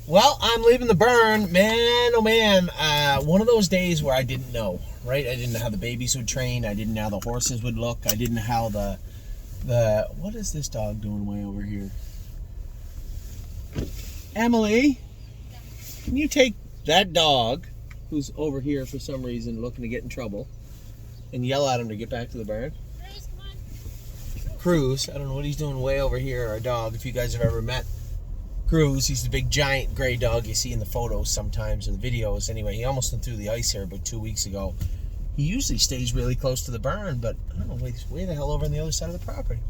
Well, I'm leaving the burn, man. Oh man, one of those days where I didn't know, right? I didn't know how the babies would train. I didn't know how the horses would look. I didn't know how the what is this dog doing way over here? Emily, can you take that dog, who's over here for some reason looking to get in trouble, and yell at him to get back to the barn? Cruz, come on. Cruz, I don't know what he's doing way over here. Our dog, if you guys have ever met Cruz, he's the big giant gray dog you see in the photos sometimes or the videos. Anyway, he almost went through the ice here about 2 weeks ago. He usually stays really close to the barn, but I don't know, he's way the hell over on the other side of the property.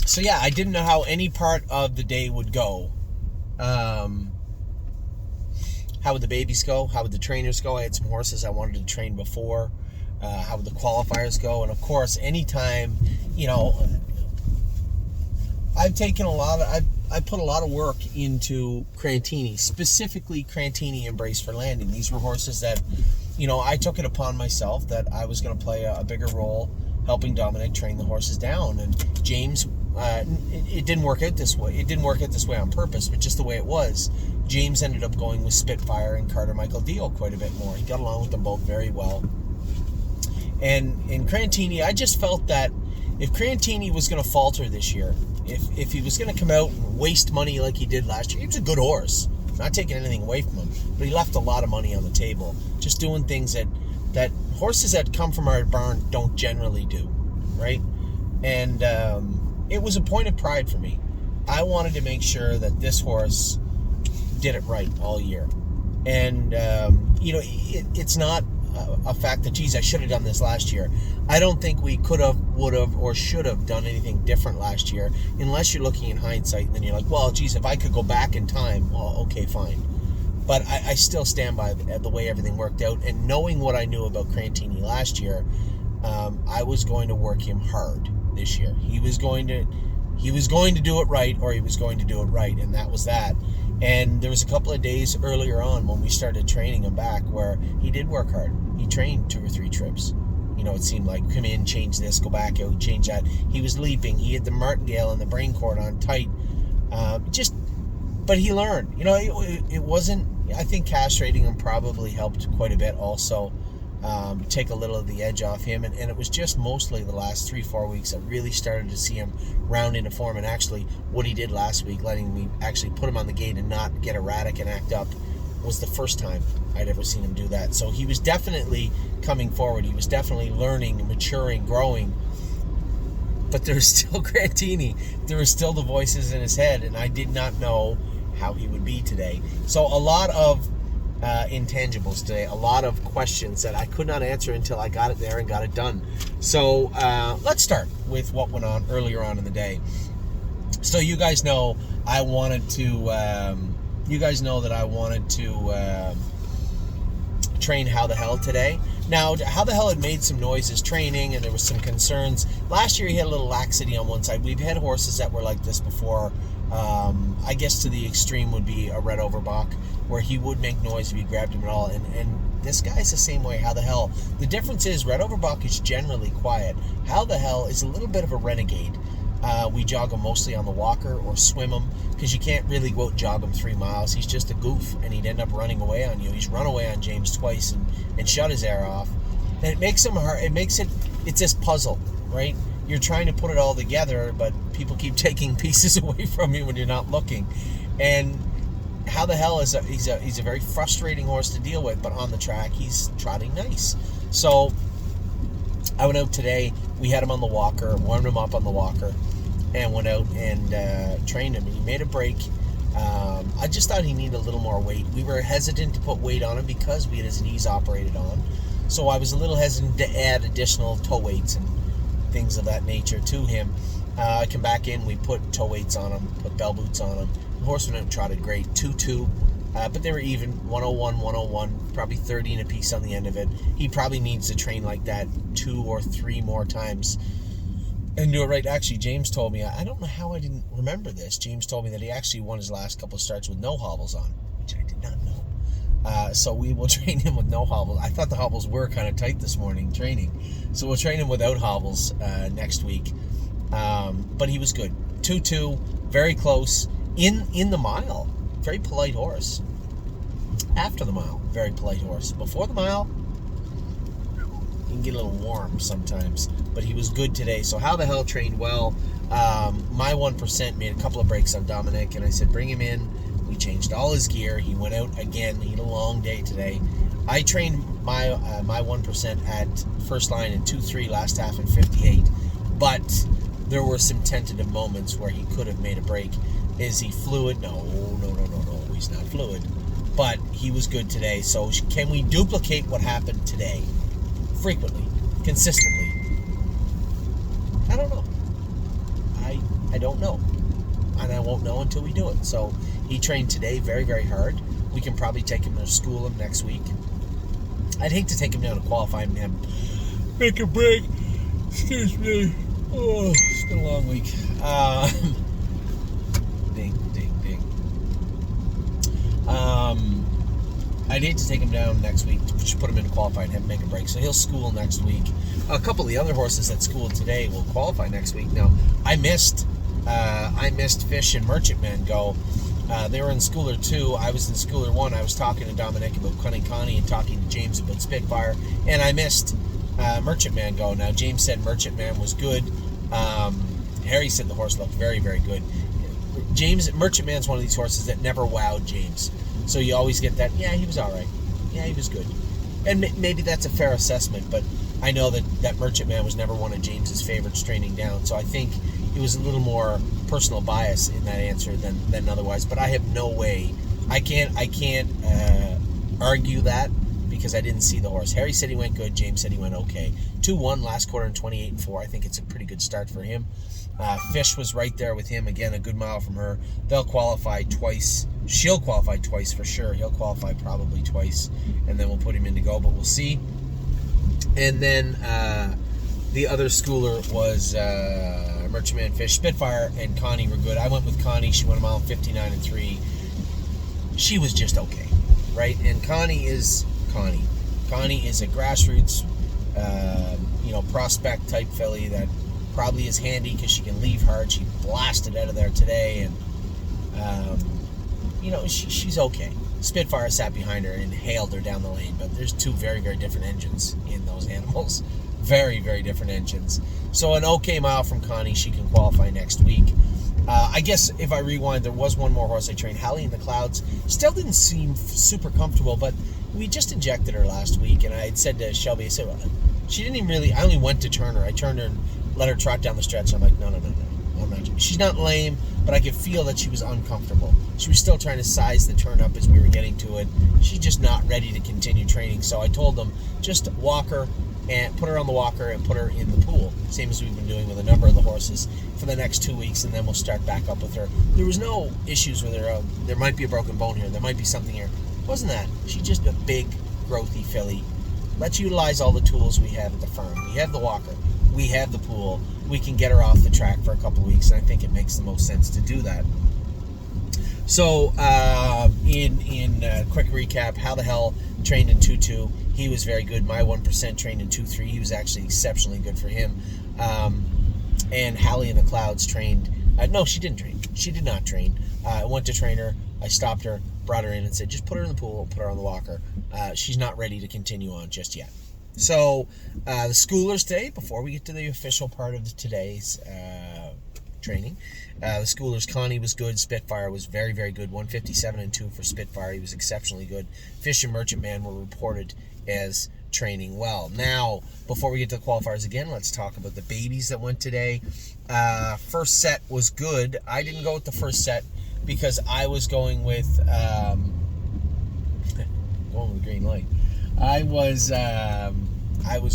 So yeah, I didn't know how any part of the day would go. How would the babies go? How would the trainers go? I had some horses I wanted to train before. How would the qualifiers go? And of course, anytime, I've taken I put a lot of work into Crantini, specifically Crantini Embrace for Landing. These were horses that, I took it upon myself that I was going to play a bigger role helping Dominic train the horses down. And James, it didn't work out this way. It didn't work out this way on purpose, but just the way it was. James ended up going with Spitfire and Carter Michael Dio quite a bit more. He got along with them both very well. And in Crantini, I just felt that if Crantini was going to falter this year, if he was going to come out and waste money like he did last year, he was a good horse. I'm not taking anything away from him, but he left a lot of money on the table, just doing things that horses that come from our barn don't generally do, right? And it was a point of pride for me. I wanted to make sure that this horse did it right all year. And, it's not a fact that, geez, I should have done this last year. I don't think we could have, would have, or should have done anything different last year, unless you're looking in hindsight and then you're like, well, geez, if I could go back in time, well, okay, fine. But I still stand by the way everything worked out. And knowing what I knew about Crantini last year, I was going to work him hard this year. He was going to do it right, or he was going to do it right, and that was that. And there was a couple of days earlier on when we started training him back where he did work hard. He trained 2 or 3 trips. It seemed like, come in, change this, go back out, change that. He was leaping. He had the martingale and the brain cord on tight. But he learned. It wasn't, I think castrating him probably helped quite a bit also. Take a little of the edge off him, and it was just mostly the last 3-4 weeks that really started to see him round into form. And actually what he did last week, letting me actually put him on the gate and not get erratic and act up, was the first time I'd ever seen him do that. So he was definitely coming forward. He was definitely learning, maturing, growing. But there's still Crantini. There were still the voices in his head, and I did not know how he would be today. So a lot of intangibles today, a lot of questions that I could not answer until I got it there and got it done. So let's start with what went on earlier on in the day. So you guys know I wanted to train How the Hell today. Now, How the Hell had made some noises training, and there was some concerns. Last year he had a little laxity on one side. We've had horses that were like this before. I guess to the extreme would be a Red Overbach, where he would make noise if you grabbed him at all. And this guy's the same way, How the Hell. The difference is Red Overbach is generally quiet. How the Hell is a little bit of a renegade. We jog him mostly on the walker or swim him, because you can't really go out and jog him 3 miles. He's just a goof, and he'd end up running away on you. He's run away on James twice and shut his air off. And it makes him hard. It's this puzzle, right? You're trying to put it all together, but people keep taking pieces away from you when you're not looking. And How the Hell is he's a very frustrating horse to deal with, but on the track he's trotting nice. So I went out today. We had him on the walker, warmed him up on the walker, and went out and trained him. And he made a break. I just thought he needed a little more weight. We were hesitant to put weight on him because we had his knees operated on. So I was a little hesitant to add additional toe weights and things of that nature to him. I come back in, we put toe weights on him, put bell boots on him. The horse went out and trotted great, 2-2, but they were even, 101, 101, probably 30 and a piece on the end of it. He probably needs to train like that 2 or 3 more times and do it right. Actually, James told me, I don't know how I didn't remember this. James told me that he actually won his last couple of starts with no hobbles on, which I did not know. So we will train him with no hobbles. I thought the hobbles were kind of tight this morning training. So we'll train him without hobbles next week. But he was good. 2-2, very close. in the mile, very polite horse. After the mile, very polite horse. Before the mile, he can get a little warm sometimes, but he was good today. So How the Hell trained well. My 1% made a couple of breaks on Dominic, and I said, bring him in. We changed all his gear. He went out again. He had a long day today. I trained my 1% at first line in 2-3 last half in 58, but there were some tentative moments where he could have made a break. Is he fluid? No, he's not fluid. But he was good today. So can we duplicate what happened today? Frequently, consistently? I don't know. I don't know. And I won't know until we do it. So he trained today very, very hard. We can probably take him to school him next week. I'd hate to take him down to qualify him and make a break. Excuse me. Oh, it's been a long week. Ding. I'd hate to take him down next week, just put him in qualify and have him make a break. So he'll school next week. A couple of the other horses that schooled today will qualify next week. Now, I missed Fish and Merchantman go. They were in Schooler 2. I was in Schooler 1. I was talking to Dominic about Cunning Connie and talking to James about Spitfire. And I missed Merchantman go. Now, James said Merchantman was good. Harry said the horse looked very, very good. Merchantman's one of these horses that never wowed James. So you always get that, yeah, he was all right. Yeah, he was good. And maybe that's a fair assessment, but I know that Merchantman was never one of James's favorites training down. So I think it was a little more personal bias in that answer than otherwise. But I have no way. I can't argue that because I didn't see the horse. Harry said he went good. James said he went okay. 2-1 last quarter and 28-4. I think it's a pretty good start for him. Fish was right there with him. Again, a good mile from her. They'll qualify twice. She'll qualify twice for sure. He'll qualify probably twice. And then we'll put him in to go, but we'll see. And then the other schooler was Merchantman, Fish. Spitfire and Connie were good. I went with Connie. She went a mile 59-3. She was just okay, right? And Connie is Connie. Connie is a grassroots, prospect type filly that probably is handy because she can leave hard. She blasted out of there today, and she's okay. Spitfire sat behind her and hailed her down the lane, but there's two very, very different engines in those animals. Very, very different engines. So an okay mile from Connie. She can qualify next week. I guess if I rewind, there was one more horse I trained, Hallie in the Clouds. Still didn't seem super comfortable, but we just injected her last week, and I had said to Shelby, she didn't even really, I only went to turn her. I turned her and let her trot down the stretch. I'm like, no. I'm not. She's not lame, but I could feel that she was uncomfortable. She was still trying to size the turn up as we were getting to it. She's just not ready to continue training. So I told them, just walk her and put her on the walker and put her in the pool. Same as we've been doing with a number of the horses for the next 2 weeks, and then we'll start back up with her. There was no issues with her. There might be a broken bone here. There might be something here. It wasn't that. She's just a big, growthy filly. Let's utilize all the tools we have at the farm. We have the walker. We have the pool. We can get her off the track for a couple of weeks, and I think it makes the most sense to do that. So, in quick recap, How the Hell trained in 2-2. He was very good. My 1% trained in 2-3. He was actually exceptionally good for him. And Hallie in the Clouds trained. No, she didn't train. She did not train. I went to train her. I stopped her, brought her in, and said, just put her in the pool, put her on the walker. She's not ready to continue on just yet. So, the schoolers today, before we get to the official part of today's training, the schoolers, Connie was good. Spitfire was very, very good. 157-2 for Spitfire. He was exceptionally good. Fish and Merchantman were reported as training well. Now, before we get to the qualifiers again, let's talk about the babies that went today. First set was good. I didn't go with the first set because I was going with green light. I was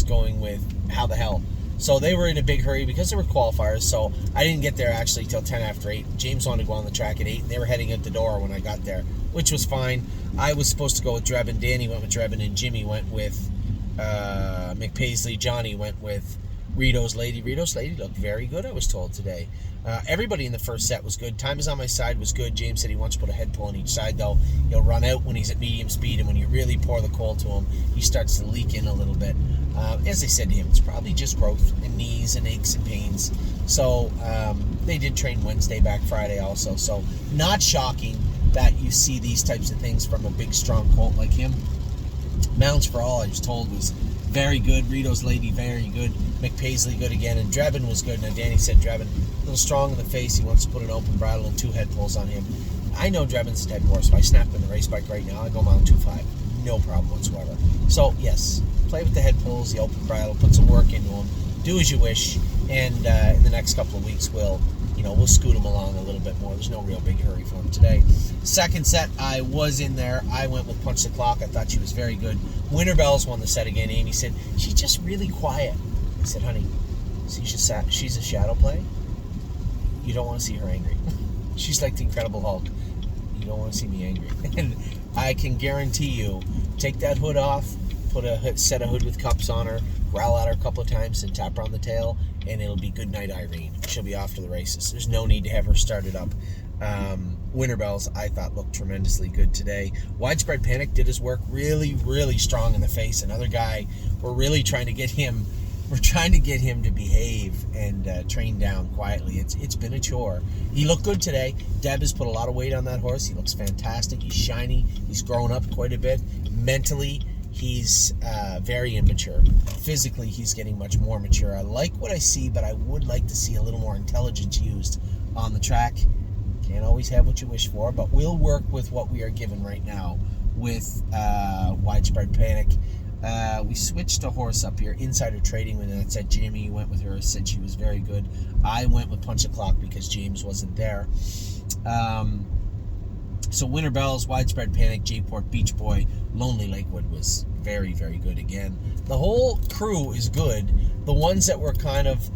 going with How the Hell. So they were in a big hurry because there were qualifiers, so I didn't get there actually till 10 after 8. James wanted to go on the track at 8, and they were heading out the door when I got there, which was fine. I was supposed to go with Drebin. Danny went with Drebin, and Jimmy went with McPaisley. Johnny went with Rito's Lady looked very good, I was told today. Everybody in the first set was good. Time is on my side was good. James said he wants to put a head pull on each side, though. He'll run out when he's at medium speed, and when you really pour the coal to him, he starts to leak in a little bit. As I said to him, it's probably just growth and knees and aches and pains. So they did train Wednesday, back Friday also. So not shocking that you see these types of things from a big, strong colt like him. Mounts for All, I was told, was very good. Rito's Lady, very good. McPaisley, good again. And Drebin was good. Now, Danny said Drebin, a little strong in the face. He wants to put an open bridle and 2 head pulls on him. I know Drebin's the type of horse. If I snap him in the race bike right now, I go mile 2.5. No problem whatsoever. So, yes, play with the head pulls, the open bridle, put some work into him. Do as you wish. And in the next couple of weeks, we'll scoot him along a little bit more. There's no real big hurry for him today. Second set, I was in there. I went with Punch the Clock. I thought she was very good. Winter Bells won the set again. Amy said, she's just really quiet. I said, honey, she's a shadow play. You don't want to see her angry. She's like the Incredible Hulk. You don't want to see me angry. And I can guarantee you, take that hood off, put a set of hood with cups on her, growl at her a couple of times, and tap her on the tail, and it'll be good night, Irene. She'll be off to the races. There's no need to have her started up. Winter Bells, I thought, looked tremendously good today. Widespread Panic did his work really, really strong in the face. Another guy, we're really trying to get him to behave and train down quietly. It's been a chore. He looked good today. Deb has put a lot of weight on that horse. He looks fantastic. He's shiny. He's grown up quite a bit. Mentally, he's very immature. Physically, he's getting much more mature. I like what I see, but I would like to see a little more intelligence used on the track. Can't always have what you wish for, but we'll work with what we are given right now with Widespread Panic. We switched a horse up here, Insider Trading, when that said Jamie went with her, said she was very good. I went with Punch the Clock because James wasn't there. So Winter Bells, Widespread Panic, J-Port, Beach Boy, Lonely Lakewood was very, very good again. The whole crew is good. The ones that were kind of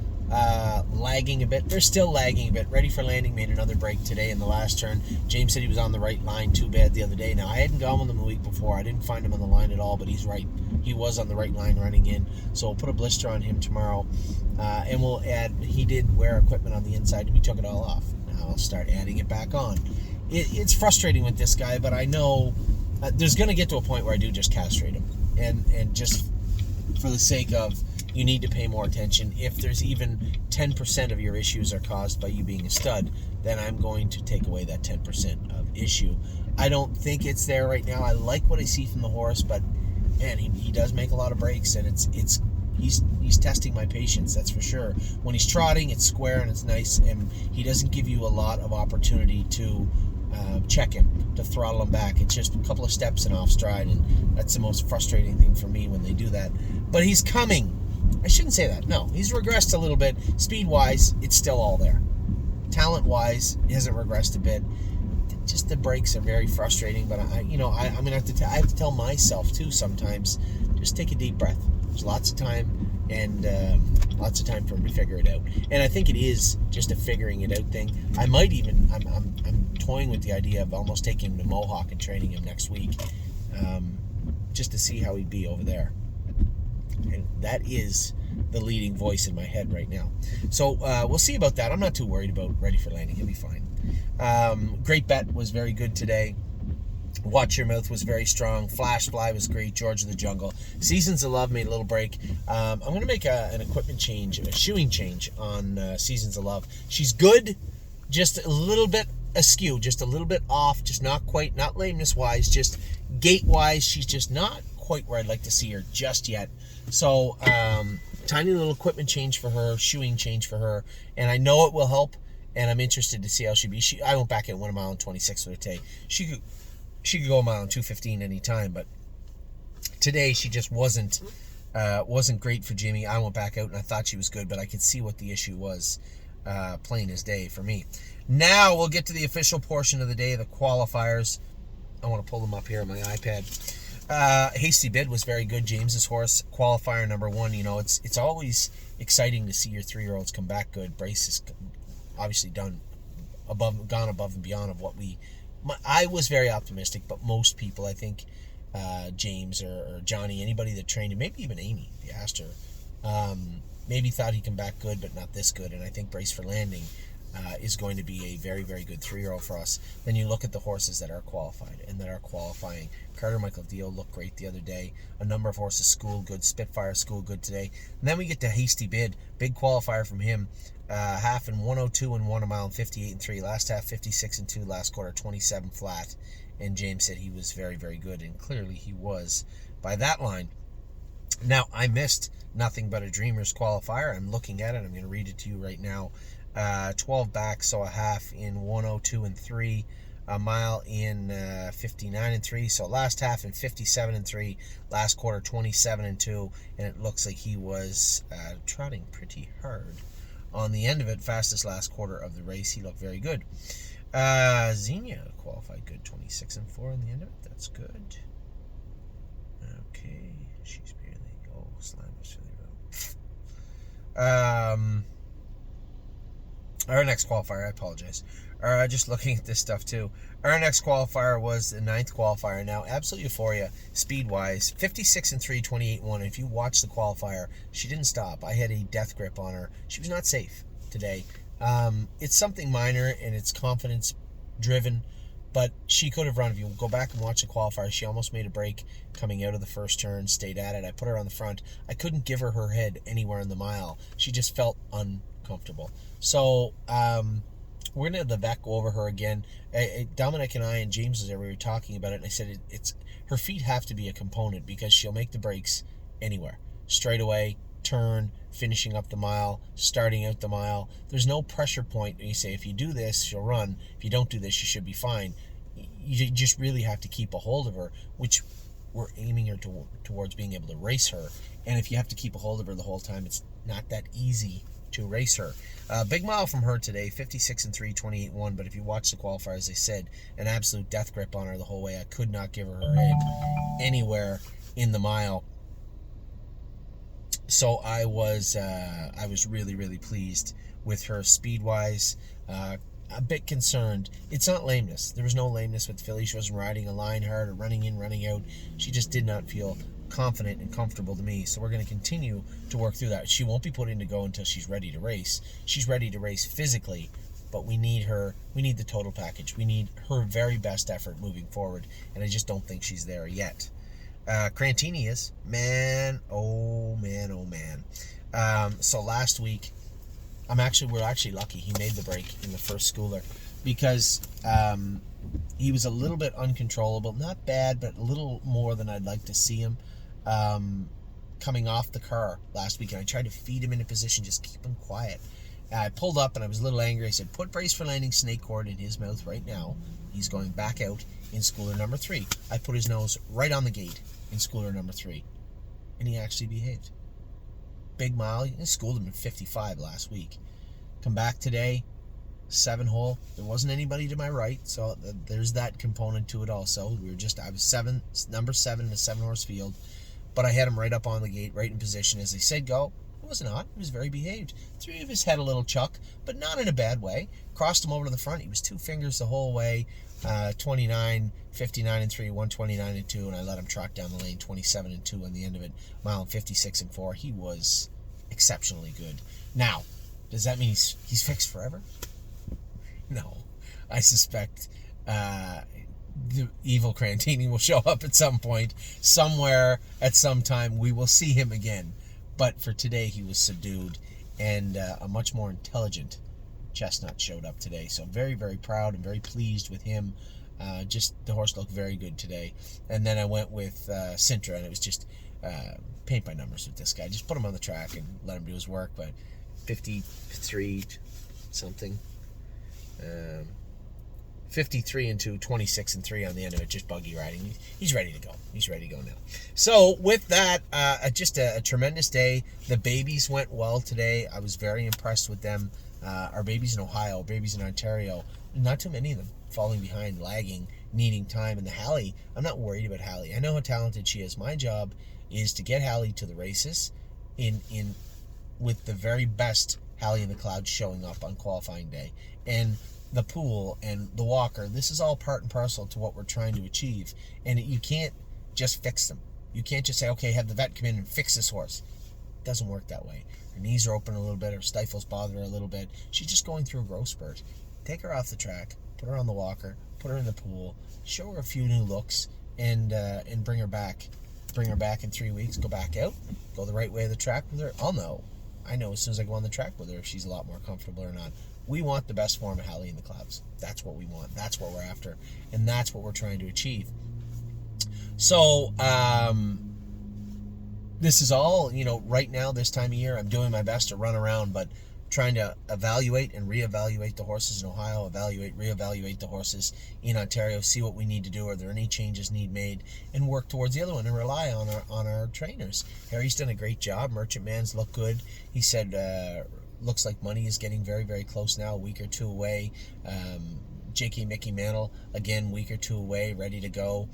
lagging a bit, they're still lagging a bit. Ready for Landing made another break today in the last turn. James said he was on the right line too bad the other day. Now, I hadn't gone with him the week before. I didn't find him on the line at all, but he's right. He was on the right line running in. So we'll put a blister on him tomorrow. And we'll add, he did wear equipment on the inside, and we took it all off. Now I'll start adding it back on. It's frustrating with this guy, but I know there's going to get to a point where I do just castrate him. And just for the sake of, you need to pay more attention. If there's even 10% of your issues are caused by you being a stud, then I'm going to take away that 10% of issue. I don't think it's there right now. I like what I see from the horse, but man, he does make a lot of breaks, and he's testing my patience, that's for sure. When he's trotting, it's square and it's nice, and he doesn't give you a lot of opportunity to check him, to throttle him back. It's just a couple of steps and off stride, and that's the most frustrating thing for me when they do that. But he's coming. I shouldn't say that. No, he's regressed a little bit. Speed-wise, it's still all there. Talent-wise, he hasn't regressed a bit. Just the breaks are very frustrating, but I'm gonna have to tell myself too sometimes, just take a deep breath. There's lots of time, and lots of time for him to figure it out. And I think it is just a figuring it out thing. I might even, I'm toying with the idea of almost taking him to Mohawk and training him next week, just to see how he'd be over there. And that is the leading voice in my head right now. So we'll see about that. I'm not too worried about Ready for Landing. He'll be fine. Great Bet was very good today. Watch Your Mouth was very strong. Flash Fly was great. George of the Jungle. Seasons of Love made a little break. I'm going to make an equipment change, a shoeing change on Seasons of Love. She's good, just a little bit askew, just a little bit off, just not quite, not lameness-wise, just gait-wise, she's just not quite where I'd like to see her just yet. So, tiny little equipment change for her, shoeing change for her, and I know it will help, and I'm interested to see how she'll be. I went back and went a mile and 26 with her today. She could go a mile and 2:15 any time, but today she just wasn't great for Jimmy. I went back out and I thought she was good, but I could see what the issue was, plain as day for me. Now we'll get to the official portion of the day, the qualifiers. I want to pull them up here on my iPad. Hasty Bid was very good. James's horse, qualifier number 1. You know, it's always exciting to see your 3-year-olds come back good. Brace has obviously gone above and beyond of what I was very optimistic, but most people, I think, James or Johnny, anybody that trained him, maybe even Amy, if you asked her, maybe thought he'd come back good, but not this good. And I think Brace for Landing is going to be a very, very good 3-year-old for us. Then you look at the horses that are qualified and that are qualifying. Carter Michael Deal looked great the other day. A number of horses schooled good. Spitfire schooled good today. And then we get to Hasty Bid. Big qualifier from him. Half in 102 and 1 a mile and 58 and 3. Last half 56 and 2. Last quarter 27 flat. And James said he was very, very good. And clearly he was by that line. Now, I missed Nothing But a Dreamer's qualifier. I'm looking at it. I'm going to read it to you right now. 12 back, so a half in 102 and 3, a mile in 59 and 3, so last half in 57 and 3, last quarter 27 and 2, and it looks like he was trotting pretty hard on the end of it. Fastest last quarter of the race. He looked very good. Xenia qualified good, 26 and 4 on the end of it. That's good. Okay, she's barely, Slammers for the road. Our next qualifier, I apologize. Just looking at this stuff too. Our next qualifier was the 9th qualifier. Now, Absolute Euphoria, speed-wise, 56 and 3, 28 and 1. And if you watch the qualifier, she didn't stop. I had a death grip on her. She was not safe today. It's something minor and it's confidence-driven, but she could have run. If you go back and watch the qualifier, she almost made a break coming out of the first turn, stayed at it. I put her on the front. I couldn't give her head anywhere in the mile. She just felt uncomfortable. So we're going to let Vec go over her again. Dominic and I and James was there, we were talking about it, and I said it's her feet have to be a component because she'll make the breaks anywhere. Straight away, turn, finishing up the mile, starting out the mile. There's no pressure point. You say, if you do this, she'll run. If you don't do this, she should be fine. You just really have to keep a hold of her, which we're aiming her towards being able to race her. And if you have to keep a hold of her the whole time, it's not that easy to race her. Big mile from her today, 56 and 3, 28 and 1. But if you watch the qualifier, as I said, an absolute death grip on her the whole way. I could not give her head anywhere in the mile. So I was really, really pleased with her speed-wise. A bit concerned. It's not lameness. There was no lameness with Philly. She wasn't riding a line hard or running in, running out. She just did not feel confident and comfortable to me. So we're going to continue to work through that. She won't be put in to go until she's ready to race. She's ready to race physically, but we need her. We need the total package. We need her very best effort moving forward, and I just don't think she's there yet. Crantini is. Man, oh man, oh man. So last week, we're actually lucky he made the break in the first schooler because he was a little bit uncontrollable. Not bad, but a little more than I'd like to see him. Coming off the car last week, and I tried to feed him into position, just keep him quiet. I pulled up and I was a little angry. I said, put Brace for Landing snake cord in his mouth right now. He's going back out in schooler number 3. I put his nose right on the gate in schooler number 3, and he actually behaved. Big mile. I schooled him in 55 last week. Come back today, 7 hole. There wasn't anybody to my right, so there's that component to it also. I was number 7 in a 7-horse field, but I had him right up on the gate, right in position. As they said go, it was not. He was very behaved. 3 of his had a little chuck, but not in a bad way. Crossed him over to the front. He was 2 fingers the whole way. 29, 59 and 3, 129 and 2, and I let him trot down the lane, 27 and 2 on the end of it. Mile 56 and 4. He was exceptionally good. Now, does that mean he's fixed forever? No. I suspect the evil Crantini will show up at some point, somewhere, at some time. We will see him again. But for today, he was subdued, and a much more intelligent Chestnut showed up today. So very, very proud and very pleased with him. The horse looked very good today. And then I went with Sintra, and it was just paint by numbers with this guy. Just put him on the track and let him do his work. But 53 something. 53 and 2, 26 and 3 on the end of it, just buggy riding. He's ready to go. He's ready to go now. So with that, just a tremendous day. The babies went well today. I was very impressed with them. Our babies in Ohio, babies in Ontario, not too many of them falling behind, lagging, needing time. And the Hallie, I'm not worried about Hallie. I know how talented she is. My job is to get Hallie to the races with the very best Hallie in the Clouds showing up on qualifying day. And the pool and the walker, this is all part and parcel to what we're trying to achieve. And you can't just fix them. You can't just say, okay, have the vet come in and fix this horse. It doesn't work that way. her knees are open a little bit, her stifles bother her a little bit. She's just going through a growth spurt. Take her off the track, put her on the walker, put her in the pool, show her a few new looks, and bring her back. Bring her back in 3 weeks, go back out, go the right way of the track with her. I'll know. I know as soon as I go on the track with her if she's a lot more comfortable or not. We want the best form of Hallie in the clouds. That's what we want. That's what we're after. And that's what we're trying to achieve. So, this is all, right now, this time of year, I'm doing my best to run around, but trying to evaluate and reevaluate the horses in Ohio, reevaluate the horses in Ontario, see what we need to do, are there any changes need made, and work towards the other one and rely on our trainers. Harry's done a great job. Merchant Man's look good. He said, looks like money is getting very, very close now, a week or two away. J.K. Mickey Mantle, again, week or two away, ready to go.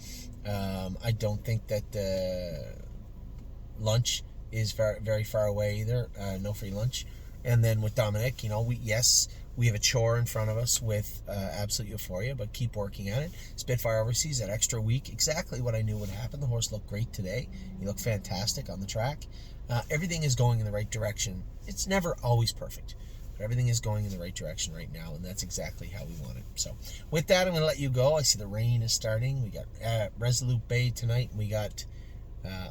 I don't think that lunch is very far away either. No free lunch. And then with Dominic, we have a chore in front of us with Absolute Euphoria, but keep working at it. Spitfire Overseas, that extra week, exactly what I knew would happen. The horse looked great today. He looked fantastic on the track. Everything is going in the right direction. It's never always perfect, but everything is going in the right direction right now, and that's exactly how we want it. So with that, I'm going to let you go. I see the rain is starting. We got Resolute Bay tonight, and we got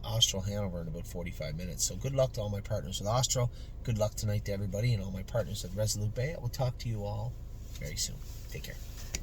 Austral Hanover in about 45 minutes. So good luck to all my partners with Austral. Good luck tonight to everybody and all my partners with Resolute Bay. I will talk to you all very soon. Take care.